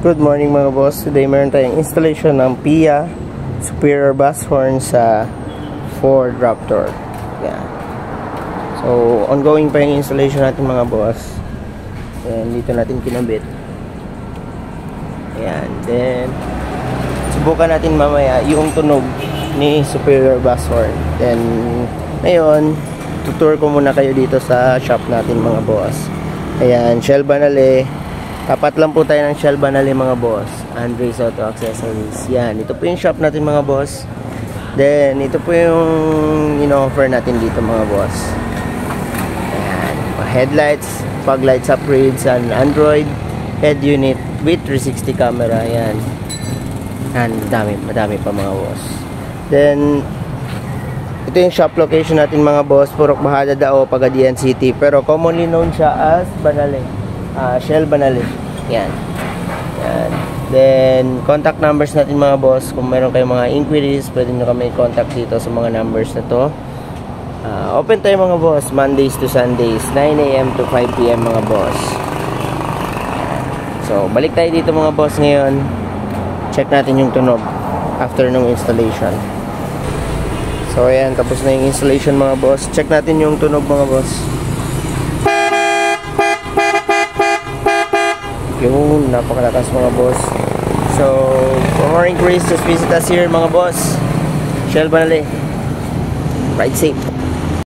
Good morning mga boss. Today meron tayong installation ng PIA Superior Bass Horn sa Ford Raptor. Yeah. So, ongoing pa yung installation natin mga boss. Then, dito natin kinabit. Ayan. Then, subukan natin mamaya yung tunog ni Superior Bass Horn. Then, ngayon, tutur ko muna kayo dito sa shop natin mga boss. Ayan, Shell Banale. Tapat lang po tayo ng Shell Banale mga boss. Andres Auto Accessories. Yan, ito po yung shop natin mga boss. Then, ito po yung ino-offer natin dito mga boss. Ayan, headlights, fog lights upgrades, and Android head unit with 360 camera. Ayan. Yan, madami pa mga boss. Then, ito yung shop location natin mga boss. Purok Bahada Dao, Pagadian City. Pero commonly known siya as Banale. Shell Banale. Yan. Yan. Then, contact numbers natin mga boss. Kung meron kayong mga inquiries, pwede nyo kami contact dito sa mga numbers na to. Open tayo mga boss, Mondays to Sundays, 9 AM to 5 PM mga boss. Yan. So, balik tayo dito mga boss ngayon. Check natin yung tunog after ng installation. So, ayan. Tapos na yung installation mga boss. Check natin yung tunog mga boss. Yung napakalakas mga boss. So, for more inquiries, just visit us here mga boss. Shell Banale. Ride safe.